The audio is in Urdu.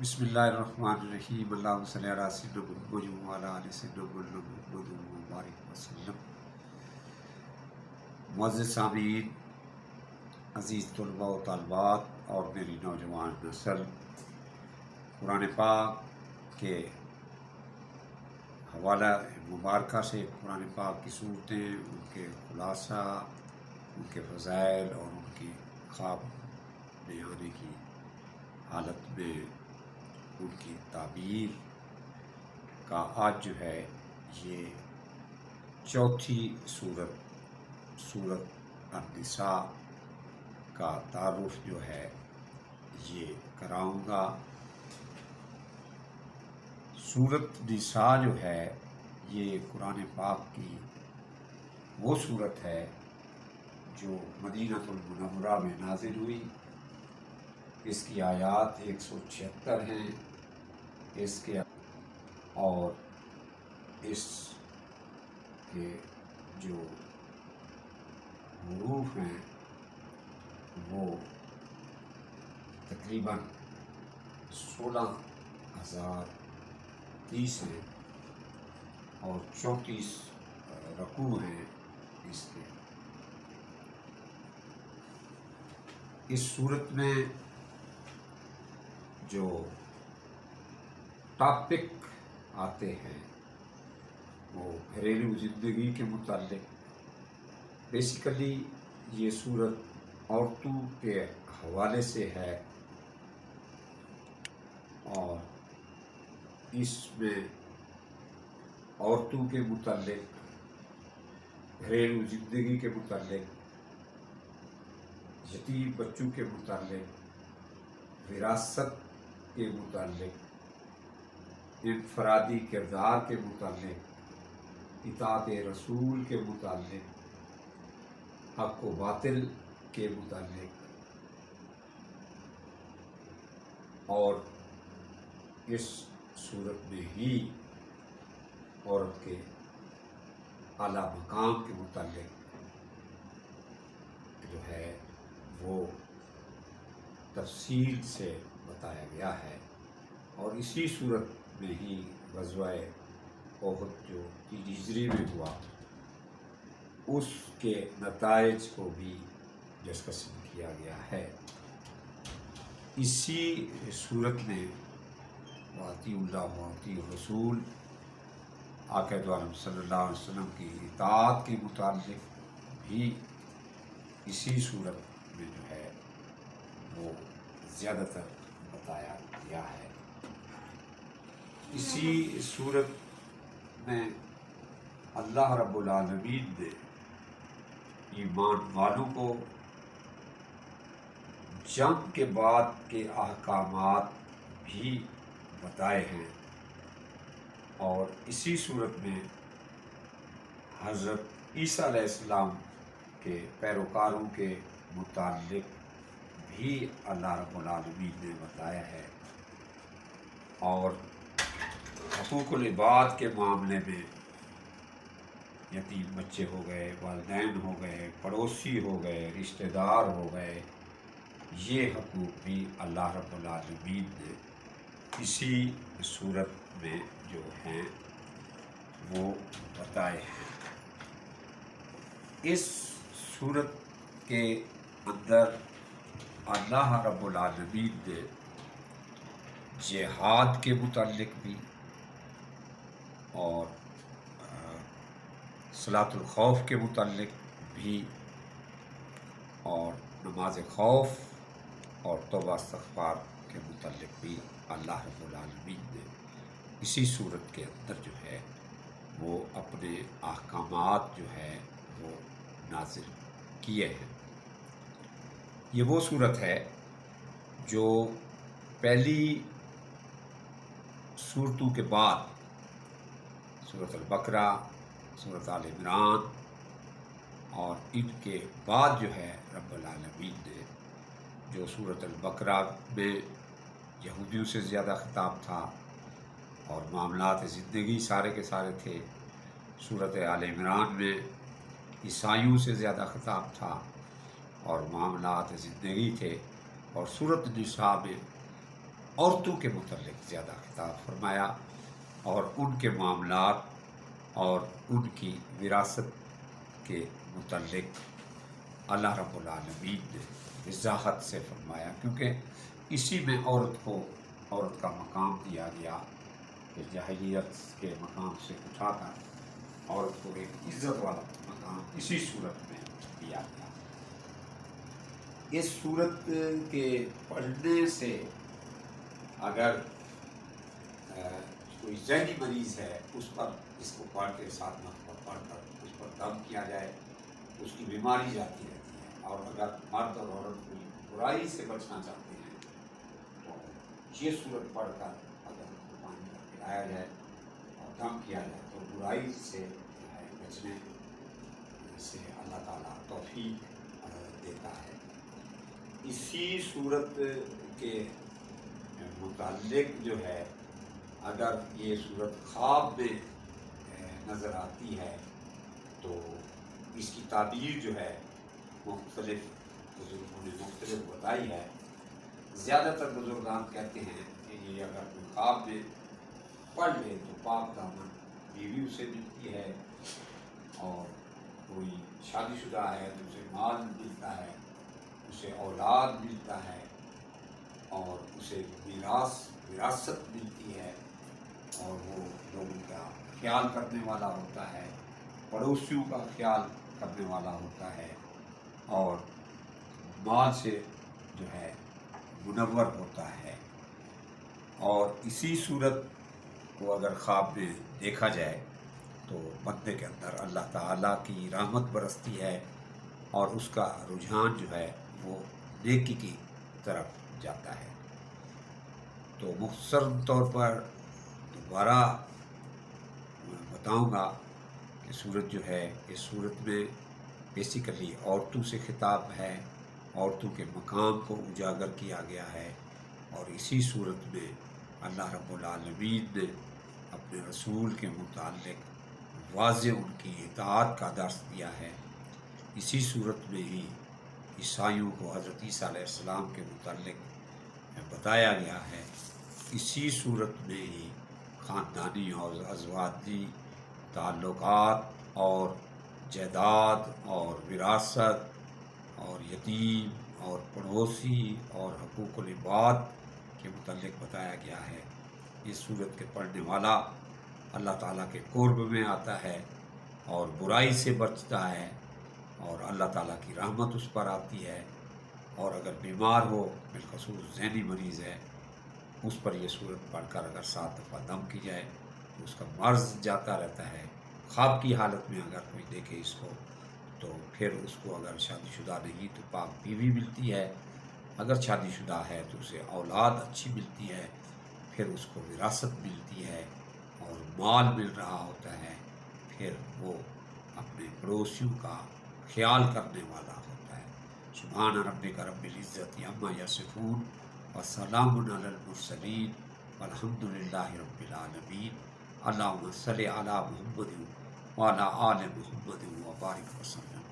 بسم اللہ الرحمن الرحیم اللہم صلی علی سیدنا محمد وعلی آل سیدنا محمد وبارک وسلم۔ معزز سامعین، عزیز طلباء و طالبات اور میری نوجوان نسل، قرآن پاک کے حوالہ مبارکہ سے قرآن پاک کی صورتیں، ان کے خلاصہ، ان کے فضائل اور ان کی خواب میں آنے کی حالت میں ان کی تعبیر کا آج جو ہے یہ چوتھی سورت النساء کا تعارف جو ہے یہ کراؤں گا۔ سورت نساء جو ہے یہ قرآن پاک کی وہ سورت ہے جو مدینہ المنورہ میں نازل ہوئی۔ اس کی آیات 176 ہیں، اس کے اور اس کے جو حروف ہیں وہ تقریباً 16,030 ہیں اور 34 رکوع ہیں اس کے۔ اس صورت میں جو ٹاپک آتے ہیں وہ گھریلو زندگی کے متعلق، بیسیکلی یہ صورت عورتوں کے حوالے سے ہے اور اس میں عورتوں کے متعلق، گھریلو زندگی کے متعلق، یتیم بچوں کے متعلق، وراثت کے متعلق، انفرادی کردار کے متعلق، اطاعت رسول کے متعلق، حق و باطل کے متعلق، اور اس صورت میں ہی عورت کے اعلیٰ مقام کے متعلق جو ہے وہ تفصیل سے بتایا گیا ہے، اور اسی صورت میں ہی غزوہ احد جو 3 ہجری میں ہوا اس کے نتائج کو بھی ڈسکشن کیا گیا ہے۔ اسی صورت میں واطیع اللہ واطیع الرسول، آقا دو عالم صلی اللہ علیہ وسلم کی اطاعت کے متعلق بھی اسی صورت میں جو ہے وہ زیادہ تر بتایا گیا ہے۔ اسی صورت میں اللہ رب العالمین نے ایمان والوں کو جنگ کے بعد کے احکامات بھی بتائے ہیں، اور اسی صورت میں حضرت عیسیٰ علیہ السلام کے پیروکاروں کے متعلق بھی اللہ رب العالمین نے بتایا ہے، اور حقوق العباد کے معاملے میں یتیم بچے ہو گئے، والدین ہو گئے، پڑوسی ہو گئے، رشتہ دار ہو گئے، یہ حقوق بھی اللہ رب العالمین نے اسی صورت میں جو ہیں وہ بتائے ہیں۔ اس صورت کے اندر اللہ رب العالمین نے جہاد کے متعلق بھی اور صلاۃ الخوف کے متعلق بھی اور نماز خوف اور توبہ استغفار کے متعلق بھی اللہ رب العالمین نے اسی صورت کے اندر جو ہے وہ اپنے احکامات جو ہے وہ نازل کیے ہیں۔ یہ وہ صورت ہے جو پہلی صورتوں کے بعد سورۃ البقرہ، سورۃ آل عمران اور ان کے بعد جو ہے رب العالمین نے جو سورۃ البقرہ میں یہودیوں سے زیادہ خطاب تھا اور معاملات زندگی سارے کے سارے تھے، سورۃ آل عمران میں عیسائیوں سے زیادہ خطاب تھا اور معاملات زندگی تھے، اور سورۃ نساء میں عورتوں کے متعلق زیادہ خطاب فرمایا اور ان کے معاملات اور ان کی وراثت کے متعلق اللہ رب العالمین نے وضاحت سے فرمایا، کیونکہ اسی میں عورت کا مقام دیا گیا کہ جاہلیت کے مقام سے اٹھا کر عورت کو ایک عزت والا مقام اسی صورت میں دیا گیا۔ اس صورت کے پڑھنے سے اگر کوئی ذہنی مریض ہے اس کو پڑھ کے ساتھ مرتبہ پڑھ کر اس پر دم کیا جائے، اس کی بیماری جاتی رہتی ہے۔ اور اگر مرد اور عورت کوئی برائی سے بچنا چاہتے ہیں تو یہ صورت پڑھ کر اگر ان کو پانی کا پلایا جائے اور دم کیا جائے تو برائی سے بچنے سے اللہ تعالیٰ توفیق دیتا ہے۔ اسی صورت کے متعلق جو ہے، اگر یہ صورت خواب میں نظر آتی ہے تو اس کی تعبیر جو ہے مختلف بزرگوں نے مختلف بتائی ہے۔ زیادہ تر بزرگان کہتے ہیں کہ یہ اگر کوئی خواب میں پڑھ لے تو پاک دامن بیوی اسے ملتی ہے، اور کوئی شادی شدہ ہے تو اسے مال ملتا ہے، اسے اولاد ملتا ہے، اور اسے وراثت ملتی ہے، اور وہ لوگوں کا خیال کرنے والا ہوتا ہے، پڑوسیوں کا خیال کرنے والا ہوتا ہے، اور مال سے جو ہے منور ہوتا ہے۔ اور اسی صورت کو اگر خواب میں دیکھا جائے تو بندے کے اندر اللہ تعالیٰ کی رحمت برستی ہے اور اس کا رجحان جو ہے وہ نیکی کی طرف جاتا ہے۔ تو مختصر طور پر دوبارہ بتاؤں گا کہ صورت جو ہے، اس صورت میں بیسیکلی عورتوں سے خطاب ہے، عورتوں کے مقام کو اجاگر کیا گیا ہے، اور اسی صورت میں اللہ رب العالمین نے اپنے رسول کے متعلق واضح ان کی اطاعت کا درس دیا ہے۔ اسی صورت میں ہی عیسائیوں کو حضرت عیسیٰ علیہ السلام کے متعلق بتایا گیا ہے۔ اسی صورت میں ہی خاندانی اور ازواجی تعلقات اور جائیداد اور وراثت اور یتیم اور پڑوسی اور حقوق العباد کے متعلق بتایا گیا ہے۔ اس صورت کے پڑھنے والا اللہ تعالیٰ کے قرب میں آتا ہے اور برائی سے بچتا ہے، اور اللہ تعالیٰ کی رحمت اس پر آتی ہے۔ اور اگر بیمار ہو، بالخصوص ذہنی مریض ہے، اس پر یہ صورت پڑھ کر اگر 7 دفعہ دم کی جائے تو اس کا مرض جاتا رہتا ہے۔ خواب کی حالت میں اگر کوئی دیکھے اس کو تو پھر اس کو اگر شادی شدہ نہیں تو پاک بیوی ملتی ہے، اگر شادی شدہ ہے تو اسے اولاد اچھی ملتی ہے، پھر اس کو وراثت ملتی ہے اور مال مل رہا ہوتا ہے، پھر وہ اپنے پڑوسیوں کا خیال کرنے والا ہوتا ہے۔ سبحان ربک رب العزت عما یصفون وسلام علی المرسلین والحمد للہ رب العالمین۔ اللہم صلی علی محمد وعلی آل محمد وبارک وسلم۔